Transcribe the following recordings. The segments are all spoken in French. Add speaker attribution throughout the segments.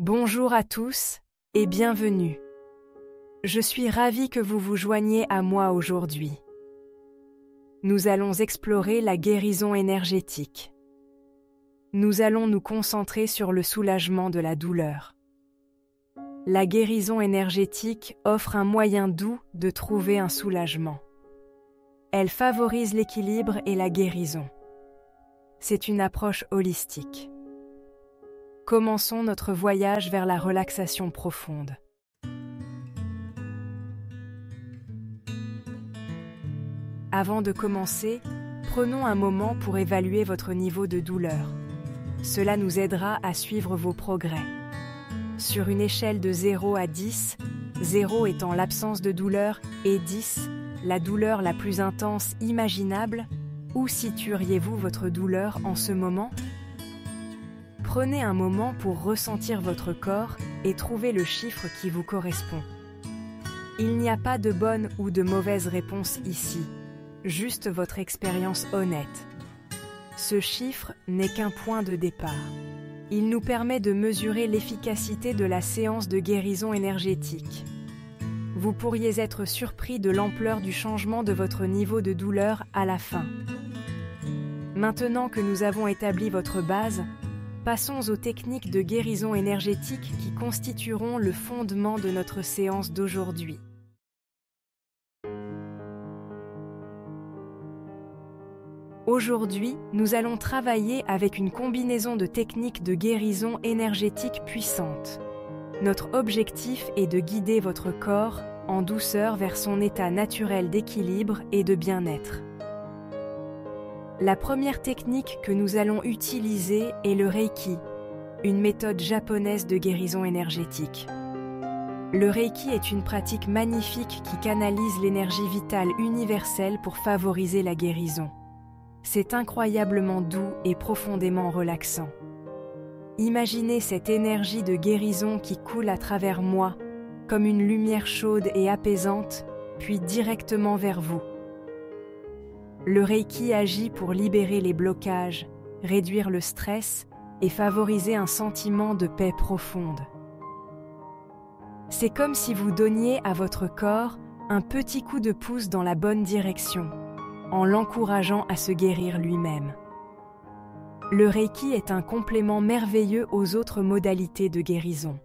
Speaker 1: Bonjour à tous et bienvenue. Je suis ravie que vous vous joigniez à moi aujourd'hui. Nous allons explorer la guérison énergétique. Nous allons nous concentrer sur le soulagement de la douleur. La guérison énergétique offre un moyen doux de trouver un soulagement. Elle favorise l'équilibre et la guérison. C'est une approche holistique. Commençons notre voyage vers la relaxation profonde. Avant de commencer, prenons un moment pour évaluer votre niveau de douleur. Cela nous aidera à suivre vos progrès. Sur une échelle de 0 à 10, 0 étant l'absence de douleur et 10, la douleur la plus intense imaginable, où situeriez-vous votre douleur en ce moment ? Prenez un moment pour ressentir votre corps et trouver le chiffre qui vous correspond. Il n'y a pas de bonne ou de mauvaise réponse ici, juste votre expérience honnête. Ce chiffre n'est qu'un point de départ. Il nous permet de mesurer l'efficacité de la séance de guérison énergétique. Vous pourriez être surpris de l'ampleur du changement de votre niveau de douleur à la fin. Maintenant que nous avons établi votre base, passons aux techniques de guérison énergétique qui constitueront le fondement de notre séance d'aujourd'hui. Aujourd'hui, nous allons travailler avec une combinaison de techniques de guérison énergétique puissantes. Notre objectif est de guider votre corps en douceur vers son état naturel d'équilibre et de bien-être. La première technique que nous allons utiliser est le Reiki, une méthode japonaise de guérison énergétique. Le Reiki est une pratique magnifique qui canalise l'énergie vitale universelle pour favoriser la guérison. C'est incroyablement doux et profondément relaxant. Imaginez cette énergie de guérison qui coule à travers moi, comme une lumière chaude et apaisante, puis directement vers vous. Le Reiki agit pour libérer les blocages, réduire le stress et favoriser un sentiment de paix profonde. C'est comme si vous donniez à votre corps un petit coup de pouce dans la bonne direction, en l'encourageant à se guérir lui-même. Le Reiki est un complément merveilleux aux autres modalités de guérison.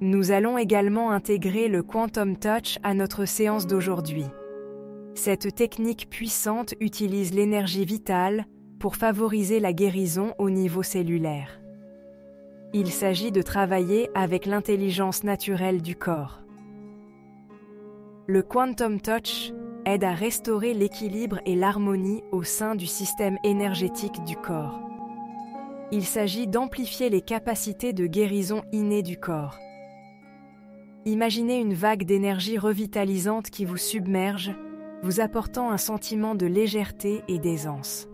Speaker 1: Nous allons également intégrer le Quantum Touch à notre séance d'aujourd'hui. Cette technique puissante utilise l'énergie vitale pour favoriser la guérison au niveau cellulaire. Il s'agit de travailler avec l'intelligence naturelle du corps. Le Quantum Touch aide à restaurer l'équilibre et l'harmonie au sein du système énergétique du corps. Il s'agit d'amplifier les capacités de guérison innées du corps. Imaginez une vague d'énergie revitalisante qui vous submerge, vous apportant un sentiment de légèreté et d'aisance.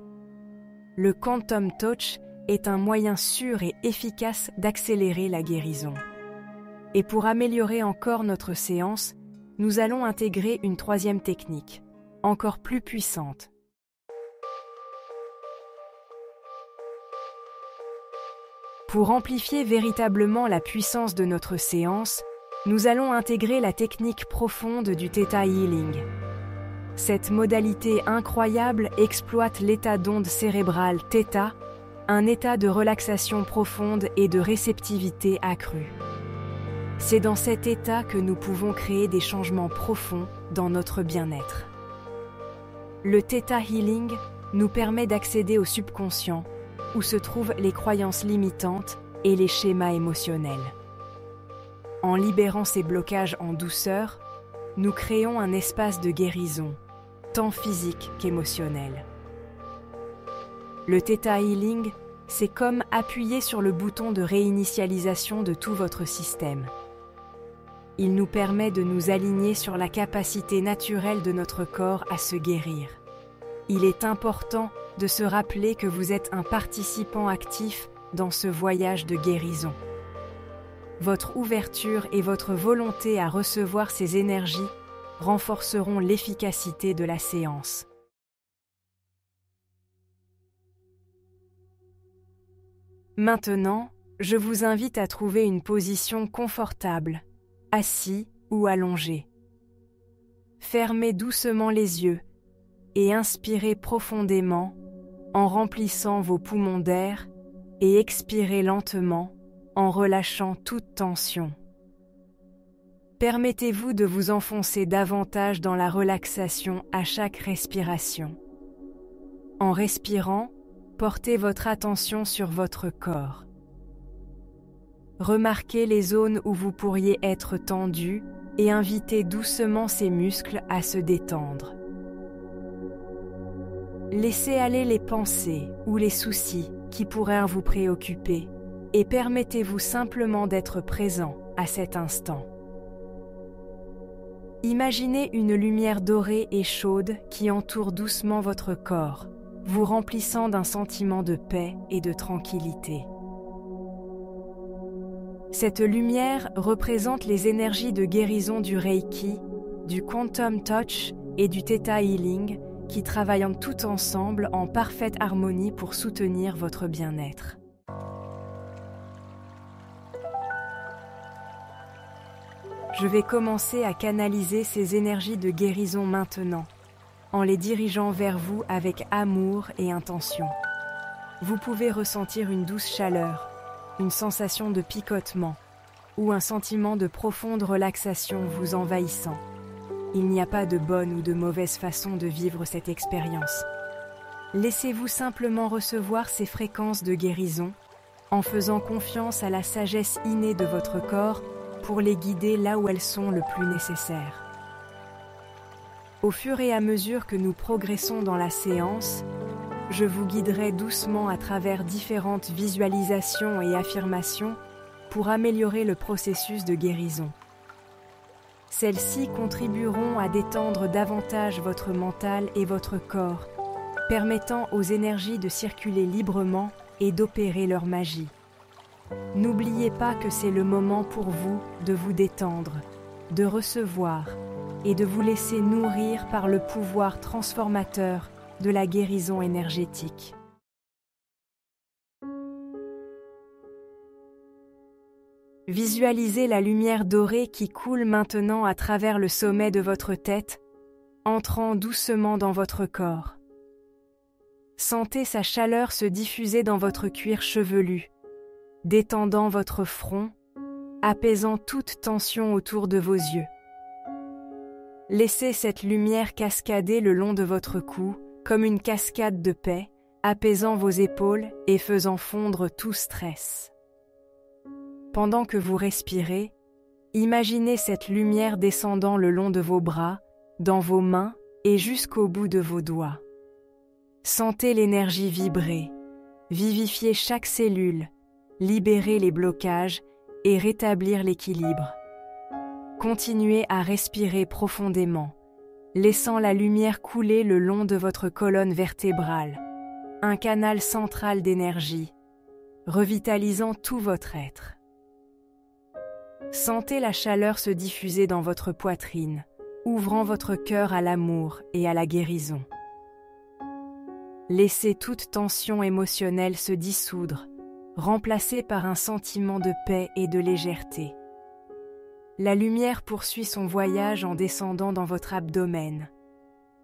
Speaker 1: Le Quantum Touch est un moyen sûr et efficace d'accélérer la guérison. Et pour améliorer encore notre séance, nous allons intégrer une troisième technique, encore plus puissante. Pour amplifier véritablement la puissance de notre séance, nous allons intégrer la technique profonde du Theta Healing. Cette modalité incroyable exploite l'état d'onde cérébrale Theta, un état de relaxation profonde et de réceptivité accrue. C'est dans cet état que nous pouvons créer des changements profonds dans notre bien-être. Le Theta Healing nous permet d'accéder au subconscient, où se trouvent les croyances limitantes et les schémas émotionnels. En libérant ces blocages en douceur, nous créons un espace de guérison, tant physique qu'émotionnel. Le Theta Healing, c'est comme appuyer sur le bouton de réinitialisation de tout votre système. Il nous permet de nous aligner sur la capacité naturelle de notre corps à se guérir. Il est important de se rappeler que vous êtes un participant actif dans ce voyage de guérison. Votre ouverture et votre volonté à recevoir ces énergies renforceront l'efficacité de la séance. Maintenant, je vous invite à trouver une position confortable, assis ou allongé. Fermez doucement les yeux et inspirez profondément en remplissant vos poumons d'air et expirez lentement en relâchant toute tension. Permettez-vous de vous enfoncer davantage dans la relaxation à chaque respiration. En respirant, portez votre attention sur votre corps. Remarquez les zones où vous pourriez être tendu et invitez doucement ces muscles à se détendre. Laissez aller les pensées ou les soucis qui pourraient vous préoccuper et permettez-vous simplement d'être présent à cet instant. Imaginez une lumière dorée et chaude qui entoure doucement votre corps, vous remplissant d'un sentiment de paix et de tranquillité. Cette lumière représente les énergies de guérison du Reiki, du Quantum Touch et du Theta Healing qui travaillent tout ensemble en parfaite harmonie pour soutenir votre bien-être. Je vais commencer à canaliser ces énergies de guérison maintenant, en les dirigeant vers vous avec amour et intention. Vous pouvez ressentir une douce chaleur, une sensation de picotement ou un sentiment de profonde relaxation vous envahissant. Il n'y a pas de bonne ou de mauvaise façon de vivre cette expérience. Laissez-vous simplement recevoir ces fréquences de guérison en faisant confiance à la sagesse innée de votre corps pour les guider là où elles sont le plus nécessaires. Au fur et à mesure que nous progressons dans la séance, je vous guiderai doucement à travers différentes visualisations et affirmations pour améliorer le processus de guérison. Celles-ci contribueront à détendre davantage votre mental et votre corps, permettant aux énergies de circuler librement et d'opérer leur magie. N'oubliez pas que c'est le moment pour vous de vous détendre, de recevoir et de vous laisser nourrir par le pouvoir transformateur de la guérison énergétique. Visualisez la lumière dorée qui coule maintenant à travers le sommet de votre tête, entrant doucement dans votre corps. Sentez sa chaleur se diffuser dans votre cuir chevelu, détendant votre front, apaisant toute tension autour de vos yeux. Laissez cette lumière cascader le long de votre cou, comme une cascade de paix, apaisant vos épaules et faisant fondre tout stress. Pendant que vous respirez, imaginez cette lumière descendant le long de vos bras, dans vos mains et jusqu'au bout de vos doigts. Sentez l'énergie vibrer, vivifier chaque cellule, libérer les blocages et rétablir l'équilibre. Continuez à respirer profondément, laissant la lumière couler le long de votre colonne vertébrale, un canal central d'énergie, revitalisant tout votre être. Sentez la chaleur se diffuser dans votre poitrine, ouvrant votre cœur à l'amour et à la guérison. Laissez toute tension émotionnelle se dissoudre, remplacée par un sentiment de paix et de légèreté. La lumière poursuit son voyage en descendant dans votre abdomen,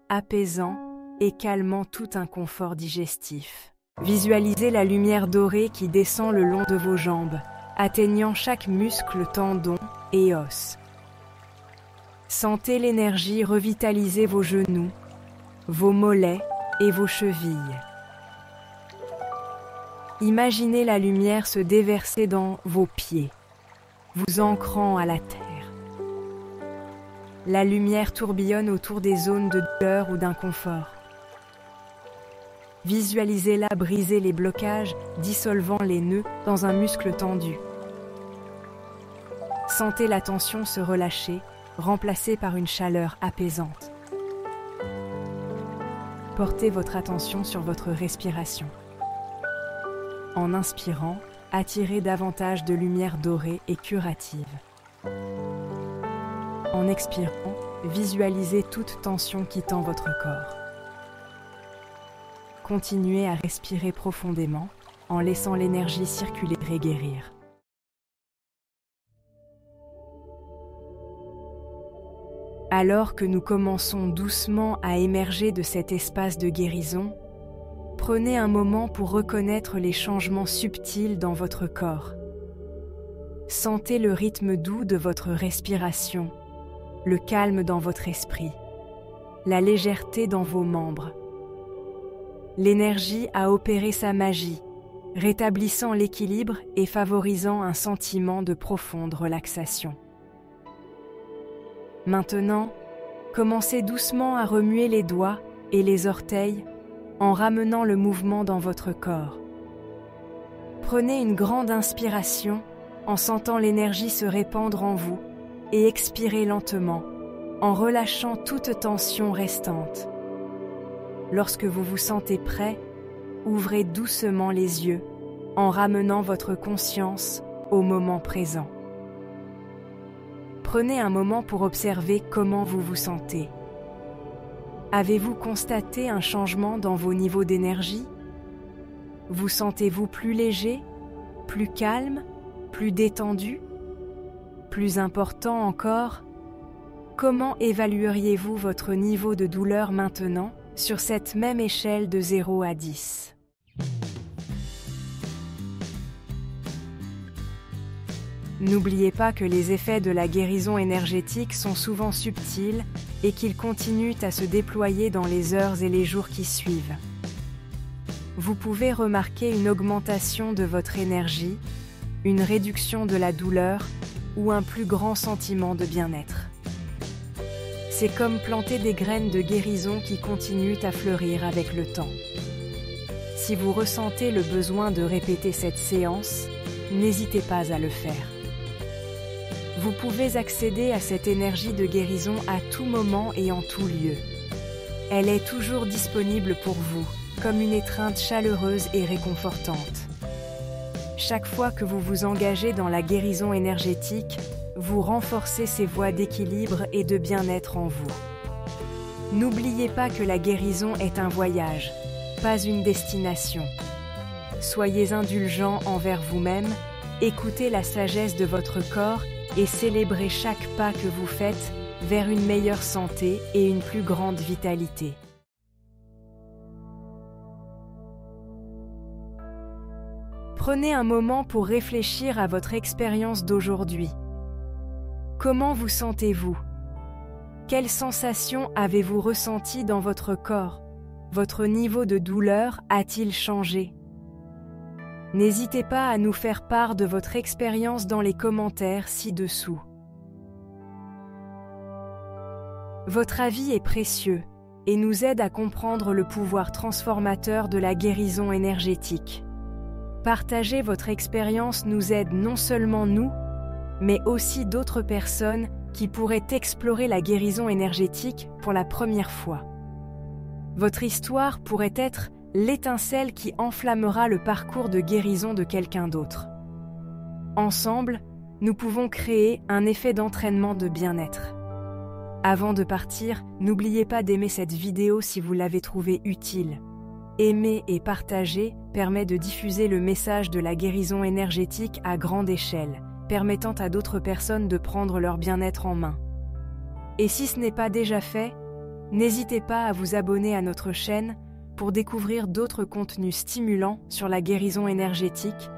Speaker 1: apaisant et calmant tout inconfort digestif. Visualisez la lumière dorée qui descend le long de vos jambes, atteignant chaque muscle, tendon et os. Sentez l'énergie revitaliser vos genoux, vos mollets et vos chevilles. Imaginez la lumière se déverser dans vos pieds, vous ancrant à la terre. La lumière tourbillonne autour des zones de douleur ou d'inconfort. Visualisez-la briser les blocages, dissolvant les nœuds dans un muscle tendu. Sentez la tension se relâcher, remplacée par une chaleur apaisante. Portez votre attention sur votre respiration. En inspirant, attirez davantage de lumière dorée et curative. En expirant, visualisez toute tension quittant votre corps. Continuez à respirer profondément, en laissant l'énergie circuler et guérir. Alors que nous commençons doucement à émerger de cet espace de guérison, prenez un moment pour reconnaître les changements subtils dans votre corps. Sentez le rythme doux de votre respiration, le calme dans votre esprit, la légèreté dans vos membres. L'énergie a opéré sa magie, rétablissant l'équilibre et favorisant un sentiment de profonde relaxation. Maintenant, commencez doucement à remuer les doigts et les orteils en ramenant le mouvement dans votre corps. Prenez une grande inspiration en sentant l'énergie se répandre en vous et expirez lentement en relâchant toute tension restante. Lorsque vous vous sentez prêt, ouvrez doucement les yeux en ramenant votre conscience au moment présent. Prenez un moment pour observer comment vous vous sentez. Avez-vous constaté un changement dans vos niveaux d'énergie? Vous sentez-vous plus léger, plus calme, plus détendu? Plus important encore, comment évalueriez-vous votre niveau de douleur maintenant sur cette même échelle de 0 à 10? N'oubliez pas que les effets de la guérison énergétique sont souvent subtils et qu'ils continuent à se déployer dans les heures et les jours qui suivent. Vous pouvez remarquer une augmentation de votre énergie, une réduction de la douleur ou un plus grand sentiment de bien-être. C'est comme planter des graines de guérison qui continuent à fleurir avec le temps. Si vous ressentez le besoin de répéter cette séance, n'hésitez pas à le faire. Vous pouvez accéder à cette énergie de guérison à tout moment et en tout lieu. Elle est toujours disponible pour vous, comme une étreinte chaleureuse et réconfortante. Chaque fois que vous vous engagez dans la guérison énergétique, vous renforcez ces voies d'équilibre et de bien-être en vous. N'oubliez pas que la guérison est un voyage, pas une destination. Soyez indulgents envers vous-même, écoutez la sagesse de votre corps et célébrez chaque pas que vous faites vers une meilleure santé et une plus grande vitalité. Prenez un moment pour réfléchir à votre expérience d'aujourd'hui. Comment vous sentez-vous? Quelles sensations avez-vous ressenties dans votre corps? Votre niveau de douleur a-t-il changé? N'hésitez pas à nous faire part de votre expérience dans les commentaires ci-dessous. Votre avis est précieux et nous aide à comprendre le pouvoir transformateur de la guérison énergétique. Partager votre expérience nous aide non seulement nous, mais aussi d'autres personnes qui pourraient explorer la guérison énergétique pour la première fois. Votre histoire pourrait être l'étincelle qui enflammera le parcours de guérison de quelqu'un d'autre. Ensemble, nous pouvons créer un effet d'entraînement de bien-être. Avant de partir, n'oubliez pas d'aimer cette vidéo si vous l'avez trouvée utile. Aimer et partager permet de diffuser le message de la guérison énergétique à grande échelle, permettant à d'autres personnes de prendre leur bien-être en main. Et si ce n'est pas déjà fait, n'hésitez pas à vous abonner à notre chaîne pour découvrir d'autres contenus stimulants sur la guérison énergétique,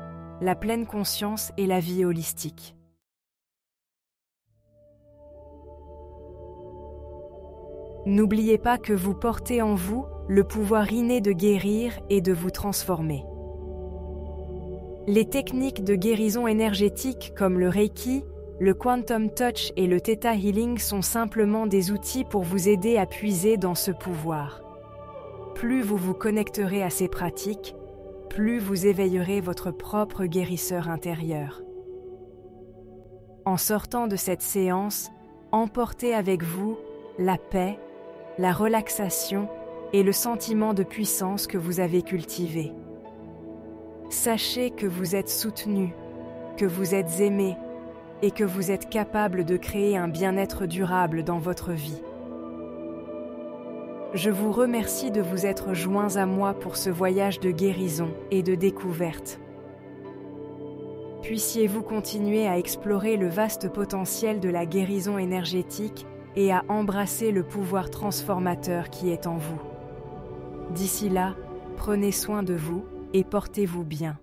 Speaker 1: la pleine conscience et la vie holistique. N'oubliez pas que vous portez en vous le pouvoir inné de guérir et de vous transformer. Les techniques de guérison énergétique comme le Reiki, le Quantum Touch et le Theta Healing sont simplement des outils pour vous aider à puiser dans ce pouvoir. Plus vous vous connecterez à ces pratiques, plus vous éveillerez votre propre guérisseur intérieur. En sortant de cette séance, emportez avec vous la paix, la relaxation et le sentiment de puissance que vous avez cultivé. Sachez que vous êtes soutenu, que vous êtes aimé et que vous êtes capable de créer un bien-être durable dans votre vie. Je vous remercie de vous être joints à moi pour ce voyage de guérison et de découverte. Puissiez-vous continuer à explorer le vaste potentiel de la guérison énergétique et à embrasser le pouvoir transformateur qui est en vous. D'ici là, prenez soin de vous et portez-vous bien.